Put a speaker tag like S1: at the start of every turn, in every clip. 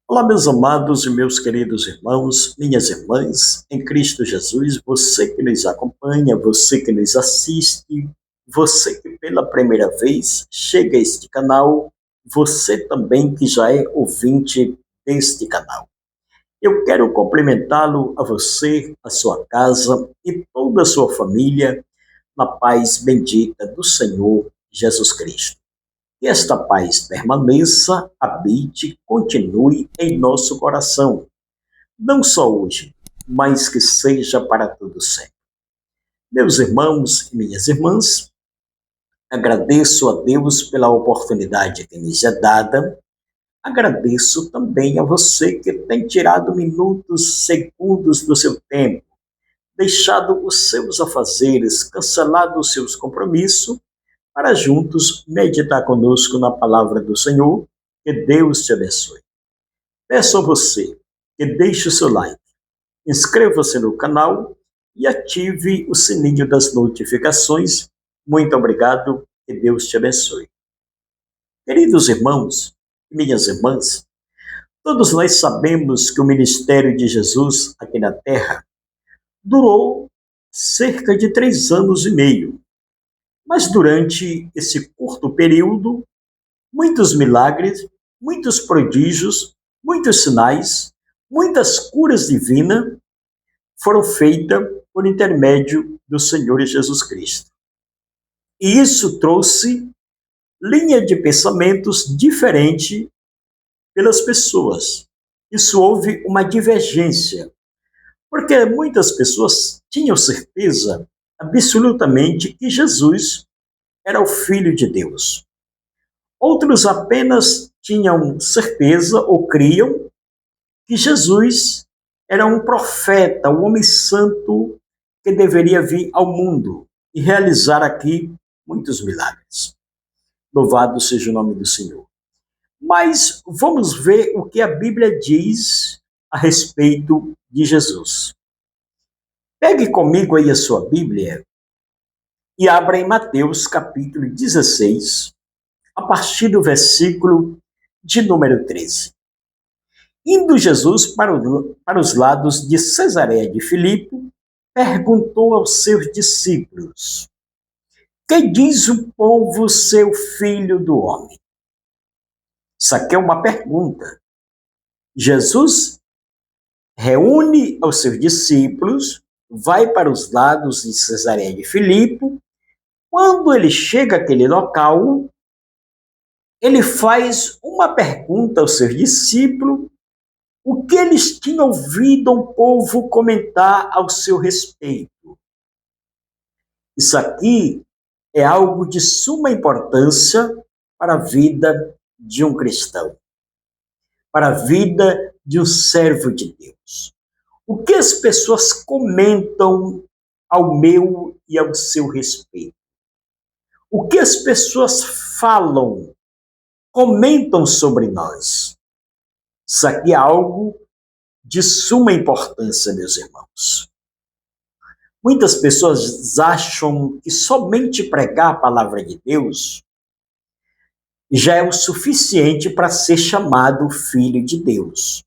S1: Olá, meus amados e meus queridos irmãos, minhas irmãs, em Cristo Jesus, você que nos acompanha, você que nos assiste, você que pela primeira vez chega a este canal, você também que já é ouvinte deste canal. Eu quero cumprimentá-lo a você, a sua casa e toda a sua família na paz bendita do Senhor Jesus Cristo. Que esta paz permaneça, habite, continue em nosso coração, não só hoje, mas que seja para todo sempre. Meus irmãos e minhas irmãs, agradeço a Deus pela oportunidade que nos é dada, agradeço também a você que tem tirado minutos, segundos do seu tempo, deixado os seus afazeres, cancelado os seus compromissos, para juntos meditar conosco na palavra do Senhor. Que Deus te abençoe. Peço a você que deixe o seu like, inscreva-se no canal e ative o sininho das notificações. Muito obrigado, que Deus te abençoe. Queridos irmãos e minhas irmãs, todos nós sabemos que o ministério de Jesus aqui na Terra durou cerca de 3 anos e meio. Mas durante esse curto período, muitos milagres, muitos prodígios, muitos sinais, muitas curas divinas foram feitas por intermédio do Senhor Jesus Cristo. E isso trouxe linha de pensamentos diferente pelas pessoas. Isso houve uma divergência, porque muitas pessoas tinham certeza absolutamente que Jesus era o Filho de Deus. Outros apenas tinham certeza ou criam que Jesus era um profeta, um homem santo que deveria vir ao mundo e realizar aqui muitos milagres. Louvado seja o nome do Senhor. Mas vamos ver o que a Bíblia diz a respeito de Jesus. Pegue comigo aí a sua Bíblia e abra em Mateus capítulo 16, a partir do versículo de número 13. Indo Jesus para os lados de Cesareia de Filipe, perguntou aos seus discípulos: que diz o povo ser o filho do homem? Isso aqui é uma pergunta. Jesus reúne aos seus discípulos, vai para os lados de Cesareia de Filipe. Quando ele chega àquele local, ele faz uma pergunta aos seus discípulos, o que eles tinham ouvido o povo comentar ao seu respeito. Isso aqui é algo de suma importância para a vida de um cristão, para a vida de um servo de Deus. O que as pessoas comentam ao meu e ao seu respeito? O que as pessoas falam, comentam sobre nós? Isso aqui é algo de suma importância, meus irmãos. Muitas pessoas acham que somente pregar a palavra de Deus já é o suficiente para ser chamado filho de Deus.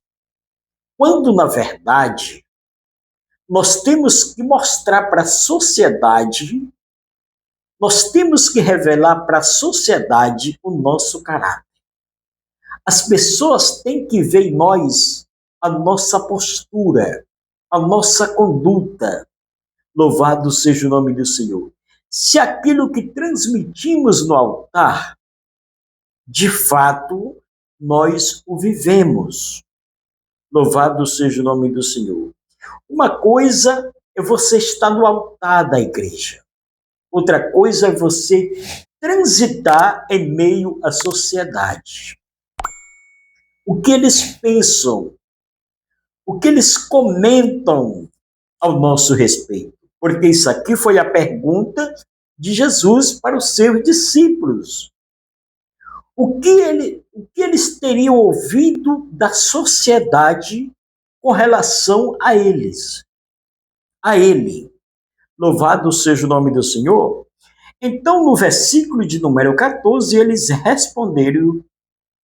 S1: Quando, na verdade, nós temos que mostrar para a sociedade, nós temos que revelar para a sociedade o nosso caráter. As pessoas têm que ver em nós a nossa postura, a nossa conduta. Louvado seja o nome do Senhor. Se aquilo que transmitimos no altar, de fato, nós o vivemos. Louvado seja o nome do Senhor. Uma coisa é você estar no altar da igreja. Outra coisa é você transitar em meio à sociedade. O que eles pensam, o que eles comentam ao nosso respeito. Porque isso aqui foi a pergunta de Jesus para os seus discípulos. O que eles teriam ouvido da sociedade com relação a eles? A ele. Louvado seja o nome do Senhor. Então, no versículo de número 14, eles responderam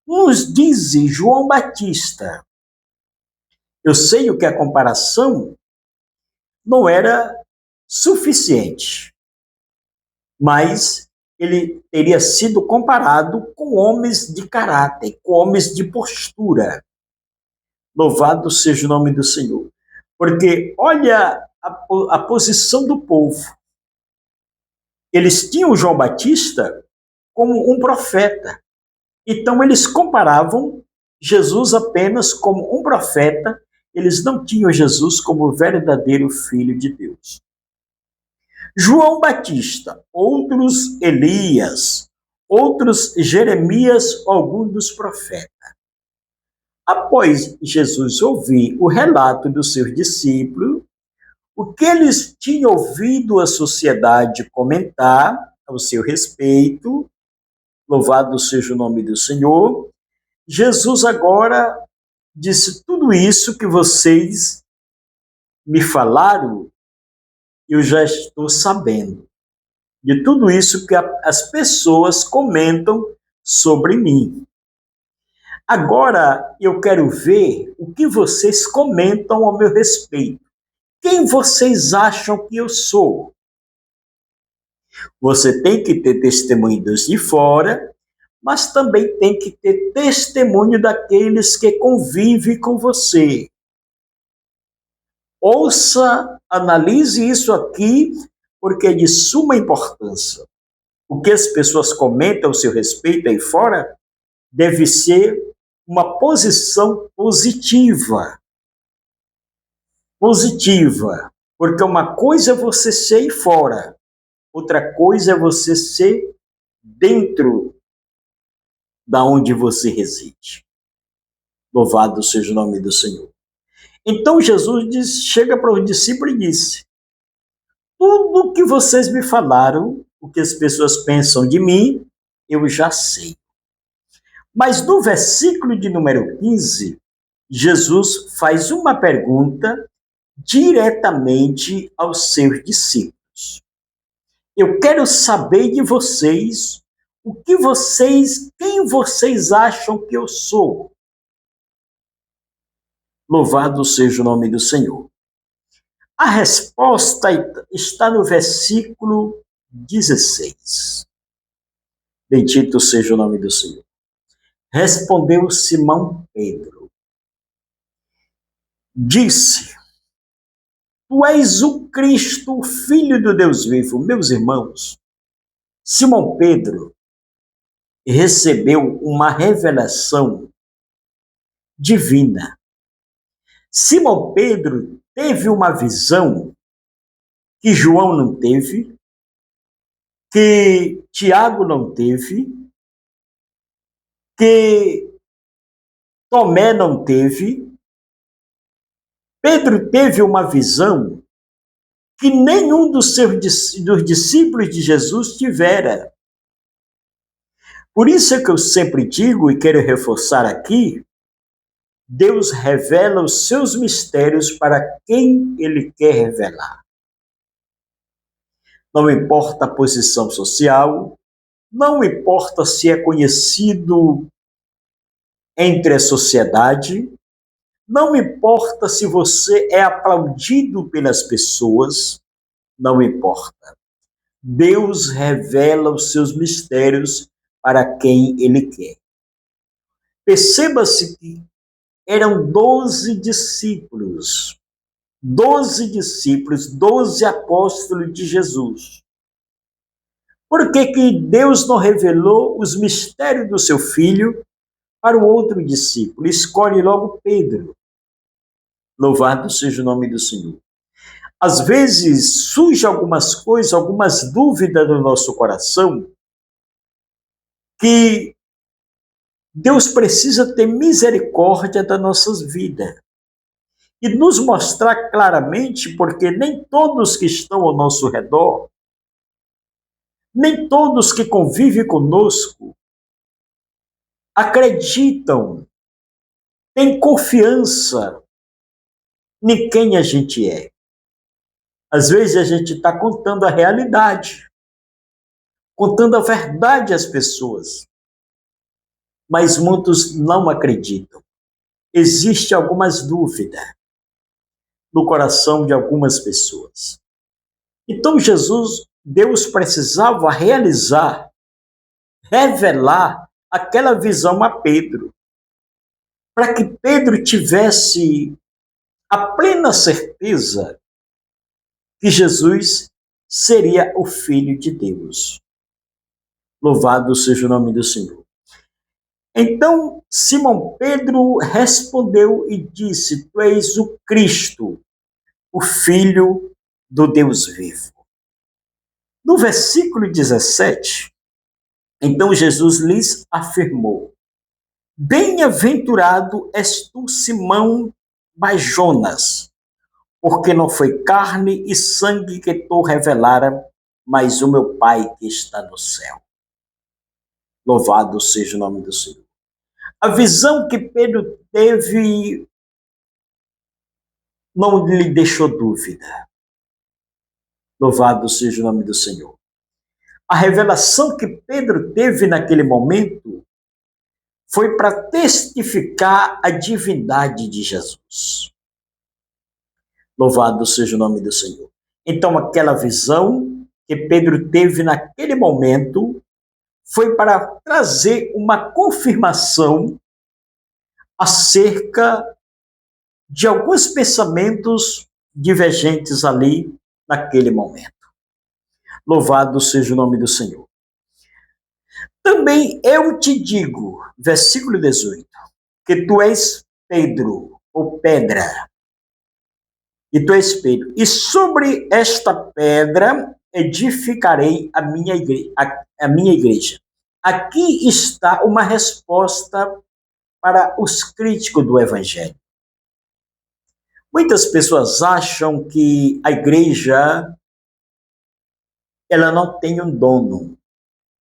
S1: Uns dizem João Batista. Eu sei o que a comparação não era suficiente, mas ele teria sido comparado com homens de caráter, com homens de postura. Louvado seja o nome do Senhor. Porque olha a posição do povo. Eles tinham João Batista como um profeta. Então eles comparavam Jesus apenas como um profeta, eles não tinham Jesus como o verdadeiro Filho de Deus. João Batista, outros Elias, outros Jeremias, alguns dos profetas. Após Jesus ouvir o relato dos seus discípulos, o que eles tinham ouvido a sociedade comentar ao seu respeito, louvado seja o nome do Senhor, Jesus agora disse: tudo isso que vocês me falaram, eu já estou sabendo. De tudo isso que as pessoas comentam sobre mim. Agora eu quero ver o que vocês comentam ao meu respeito. Quem vocês acham que eu sou? Você tem que ter testemunho dos de fora, mas também tem que ter testemunho daqueles que convivem com você. Ouça, analise isso aqui, porque é de suma importância. O que as pessoas comentam ao seu respeito aí fora deve ser uma posição positiva. Positiva. Porque uma coisa é você ser aí fora, outra coisa é você ser dentro da onde você reside. Louvado seja o nome do Senhor. Então Jesus chega para os discípulos e disse: tudo que vocês me falaram, o que as pessoas pensam de mim, eu já sei. Mas no versículo de número 15, Jesus faz uma pergunta diretamente aos seus discípulos. Eu quero saber de vocês quem vocês acham que eu sou? Louvado seja o nome do Senhor. A resposta está no versículo 16. Bendito seja o nome do Senhor. Respondeu Simão Pedro. Disse: tu és o Cristo, o Filho do Deus vivo. Meus irmãos, Simão Pedro recebeu uma revelação divina. Simão Pedro teve uma visão que João não teve, que Tiago não teve, que Tomé não teve. Pedro teve uma visão que nenhum dos discípulos de Jesus tivera. Por isso é que eu sempre digo e quero reforçar aqui, Deus revela os seus mistérios para quem Ele quer revelar. Não importa a posição social, não importa se é conhecido entre a sociedade, não importa se você é aplaudido pelas pessoas, não importa. Deus revela os seus mistérios para quem Ele quer. Perceba-se que eram 12 discípulos, 12 apóstolos de Jesus. Por que Deus não revelou os mistérios do seu Filho para o outro discípulo? Escolhe logo Pedro. Louvado seja o nome do Senhor. Às vezes surgem algumas coisas, algumas dúvidas no nosso coração, que Deus precisa ter misericórdia das nossas vidas e nos mostrar claramente, porque nem todos que estão ao nosso redor, nem todos que convivem conosco, acreditam, têm confiança em quem a gente é. Às vezes a gente está contando a realidade, contando a verdade às pessoas. mas muitos não acreditam. Existe algumas dúvidas no coração de algumas pessoas. Então Deus precisava revelar aquela visão a Pedro, para que Pedro tivesse a plena certeza que Jesus seria o Filho de Deus. Louvado seja o nome do Senhor. Então, Simão Pedro respondeu e disse: Tu és o Cristo, o Filho do Deus vivo. No versículo 17, então Jesus lhes afirmou: Bem-aventurado és tu, Simão Bar-Jonas, porque não foi carne e sangue que tu revelara, mas o meu Pai que está no céu. Louvado seja o nome do Senhor. A visão que Pedro teve não lhe deixou dúvida. Louvado seja o nome do Senhor. A revelação que Pedro teve naquele momento foi para testificar a divindade de Jesus. Louvado seja o nome do Senhor. Então, aquela visão que Pedro teve naquele momento foi para trazer uma confirmação acerca de alguns pensamentos divergentes ali naquele momento. Louvado seja o nome do Senhor. Também eu te digo, versículo 18, que tu és Pedro, ou pedra, e tu és Pedro, e sobre esta pedra edificarei a minha igreja. Aqui está uma resposta para os críticos do Evangelho. Muitas pessoas acham que a igreja ela não tem um dono.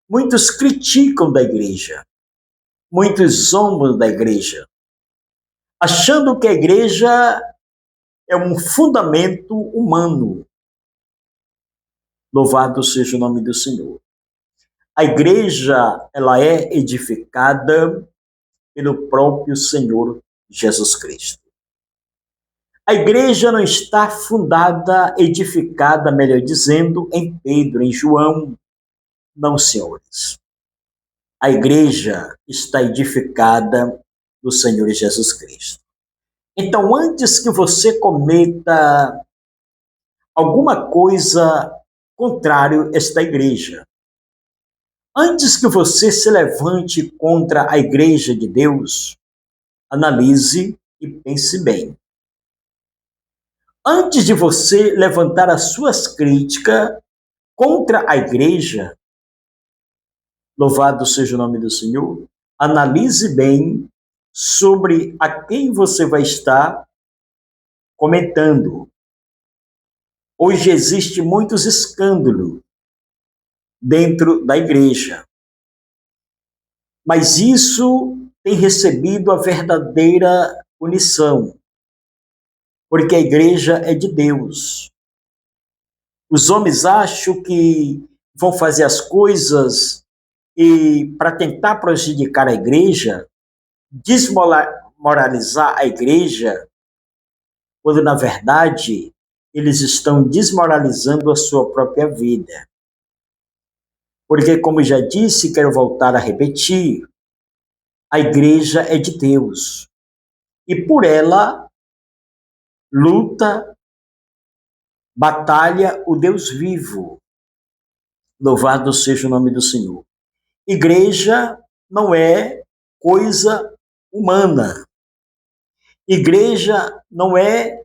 S1: Muitos criticam da igreja. Muitos zombam da igreja, achando que a igreja é um fundamento humano. Louvado seja o nome do Senhor. A igreja, ela é edificada pelo próprio Senhor Jesus Cristo. A igreja não está fundada, edificada, melhor dizendo, em Pedro, em João. Não, senhores. A igreja está edificada no Senhor Jesus Cristo. Então, antes que você cometa alguma coisa contrária a esta igreja, antes que você se levante contra a igreja de Deus, analise e pense bem. Antes de você levantar as suas críticas contra a igreja, louvado seja o nome do Senhor, analise bem sobre a quem você vai estar comentando. Hoje existe muitos escândalos dentro da igreja, mas isso tem recebido a verdadeira punição, porque a igreja é de Deus. Os homens acham que vão fazer as coisas e para tentar prejudicar a igreja, desmoralizar a igreja, quando na verdade eles estão desmoralizando a sua própria vida. Porque, como já disse, quero voltar a repetir, a igreja é de Deus. E por ela luta, batalha o Deus vivo. Louvado seja o nome do Senhor. Igreja não é coisa humana. Igreja não é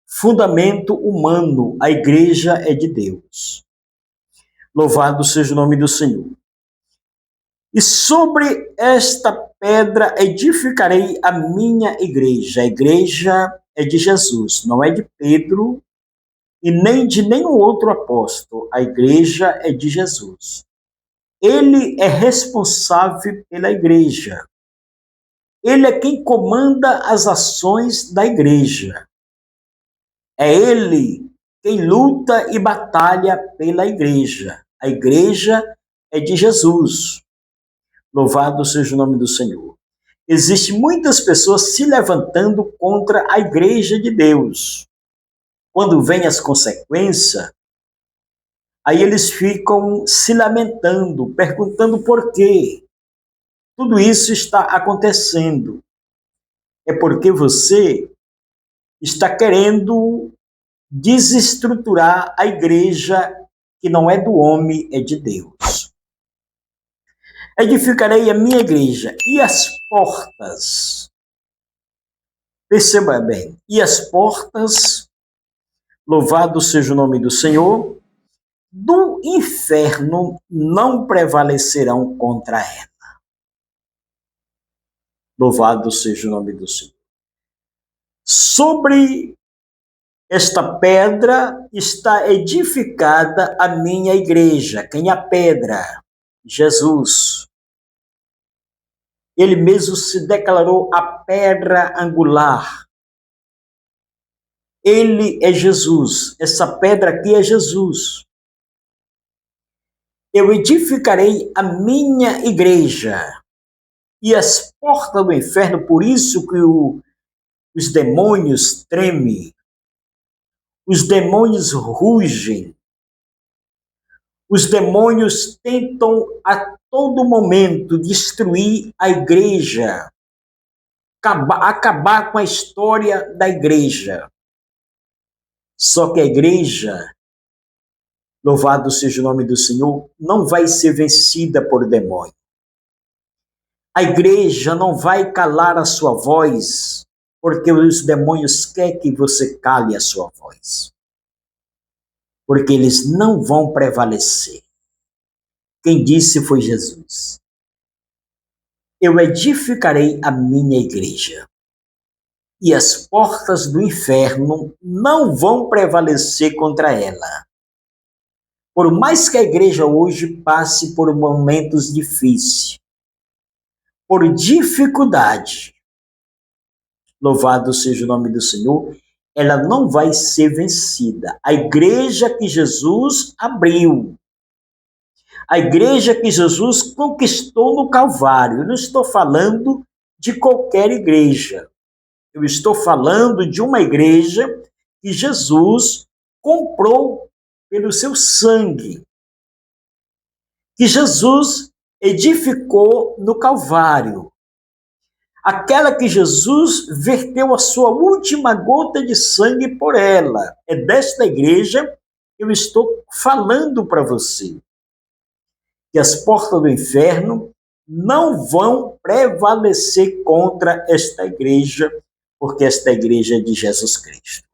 S1: fundamento humano. A igreja é de Deus. Louvado seja o nome do Senhor. E sobre esta pedra edificarei a minha igreja. A igreja é de Jesus, não é de Pedro e nem de nenhum outro apóstolo. A igreja é de Jesus. Ele é responsável pela igreja. Ele é quem comanda as ações da igreja. É ele quem luta e batalha pela igreja. A igreja é de Jesus. Louvado seja o nome do Senhor. Existem muitas pessoas se levantando contra a igreja de Deus. Quando vem as consequências, aí eles ficam se lamentando, perguntando por quê. Tudo isso está acontecendo. É porque você está querendo desestruturar a igreja que não é do homem, é de Deus. Edificarei a minha igreja e as portas, perceba bem, e as portas, louvado seja o nome do Senhor, do inferno não prevalecerão contra ela. Louvado seja o nome do Senhor. Sobre esta pedra está edificada a minha igreja. Quem é a pedra? Jesus. Ele mesmo se declarou a pedra angular. Ele é Jesus. Essa pedra aqui é Jesus. Eu edificarei a minha igreja e as portas do inferno, por isso que os demônios tremem, os demônios rugem, os demônios tentam a todo momento destruir a igreja, acabar com a história da igreja. Só que a igreja, louvado seja o nome do Senhor, não vai ser vencida por demônio. A igreja não vai calar a sua voz, porque os demônios querem que você cale a sua voz. Porque eles não vão prevalecer. Quem disse foi Jesus. Eu edificarei a minha igreja, e as portas do inferno não vão prevalecer contra ela. Por mais que a igreja hoje passe por momentos difíceis, por dificuldade, louvado seja o nome do Senhor, ela não vai ser vencida. A igreja que Jesus abriu, a igreja que Jesus conquistou no Calvário, eu não estou falando de qualquer igreja, eu estou falando de uma igreja que Jesus comprou pelo seu sangue, que Jesus edificou no Calvário, aquela que Jesus verteu a sua última gota de sangue por ela. É desta igreja que eu estou falando para você, que as portas do inferno não vão prevalecer contra esta igreja, porque esta igreja é de Jesus Cristo.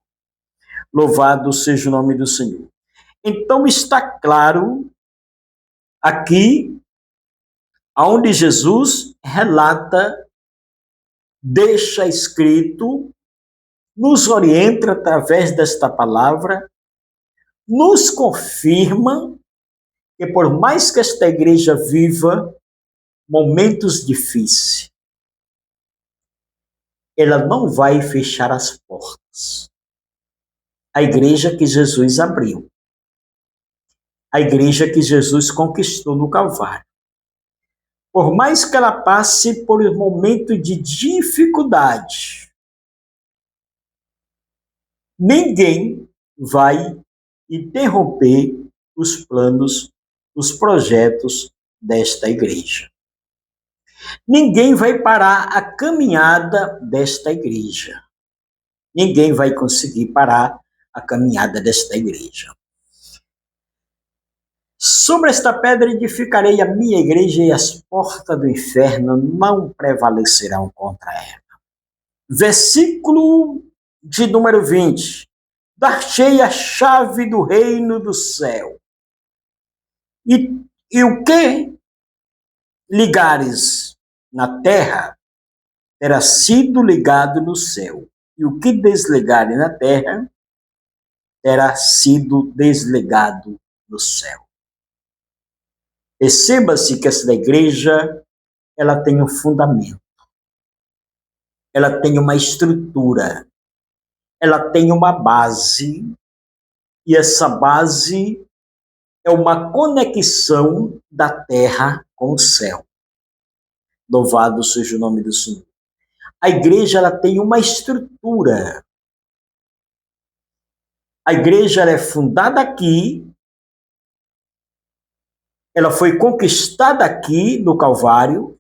S1: Louvado seja o nome do Senhor. Então está claro aqui, onde Jesus relata, deixa escrito, nos orienta através desta palavra, nos confirma que por mais que esta igreja viva momentos difíceis, ela não vai fechar as portas. A igreja que Jesus abriu, a igreja que Jesus conquistou no Calvário. Por mais que ela passe por um momento de dificuldade, ninguém vai interromper os planos, os projetos desta igreja. Ninguém vai parar a caminhada desta igreja. Ninguém vai conseguir parar a caminhada desta igreja. Sobre esta pedra edificarei a minha igreja e as portas do inferno não prevalecerão contra ela. Versículo de número 20. Dar-te-ei a chave do reino do céu. E o que ligares na terra terá sido ligado no céu. E o que desligares na terra terá sido desligado no céu. Perceba-se que essa igreja, ela tem um fundamento, ela tem uma estrutura, ela tem uma base, e essa base é uma conexão da terra com o céu. Louvado seja o nome do Senhor. A igreja ela tem uma estrutura. A igreja ela é fundada aqui, ela foi conquistada aqui no Calvário,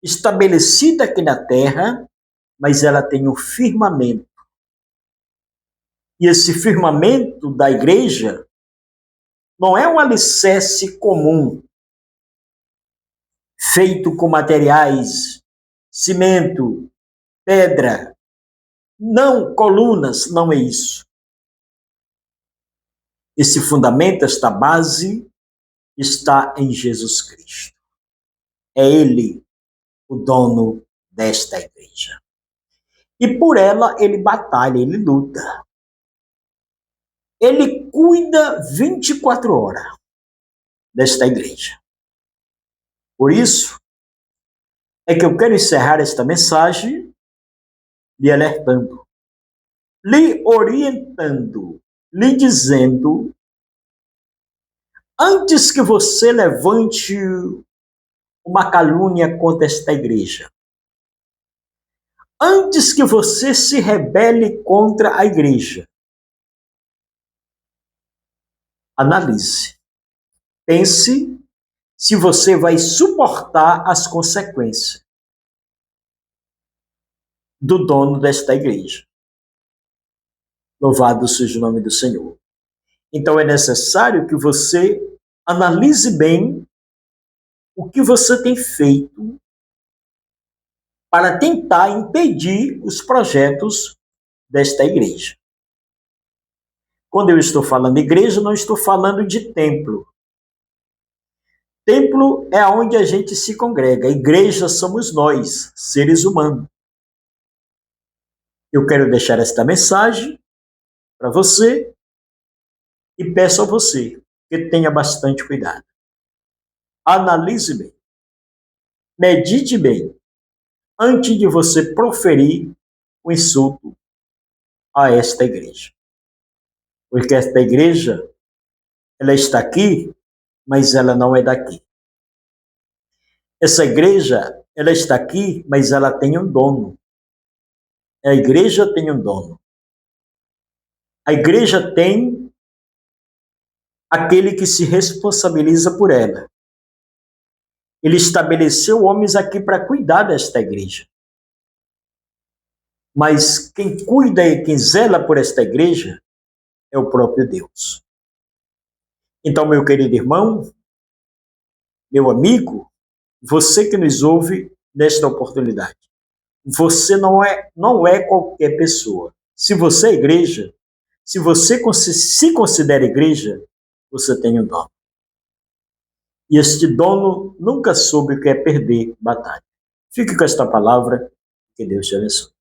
S1: estabelecida aqui na terra, mas ela tem um firmamento. E esse firmamento da igreja não é um alicerce comum, feito com materiais, cimento, pedra, não colunas, não é isso. Esse fundamento, esta base, está em Jesus Cristo. É Ele o dono desta igreja. E por ela ele batalha, ele luta. Ele cuida 24 horas desta igreja. Por isso é que eu quero encerrar esta mensagem lhe alertando, lhe orientando, lhe dizendo, antes que você levante uma calúnia contra esta igreja, antes que você se rebele contra a igreja, analise, pense se você vai suportar as consequências do dono desta igreja. Louvado seja o nome do Senhor. Então é necessário que você analise bem o que você tem feito para tentar impedir os projetos desta igreja. Quando eu estou falando igreja, não estou falando de templo. Templo é onde a gente se congrega. A igreja somos nós, seres humanos. Eu quero deixar esta mensagem para você e peço a você que tenha bastante cuidado. Analise bem, medite bem, antes de você proferir o insulto a esta igreja. Porque esta igreja, ela está aqui, mas ela não é daqui. Essa igreja, ela está aqui, mas ela tem um dono. A igreja tem um dono. A igreja tem aquele que se responsabiliza por ela. Ele estabeleceu homens aqui para cuidar desta igreja. Mas quem cuida e quem zela por esta igreja é o próprio Deus. Então, meu querido irmão, meu amigo, você que nos ouve nesta oportunidade, você não é qualquer pessoa. Se você é igreja, se você se considera igreja, você tem um dono. E este dono nunca soube o que é perder batalha. Fique com esta palavra, que Deus te abençoe.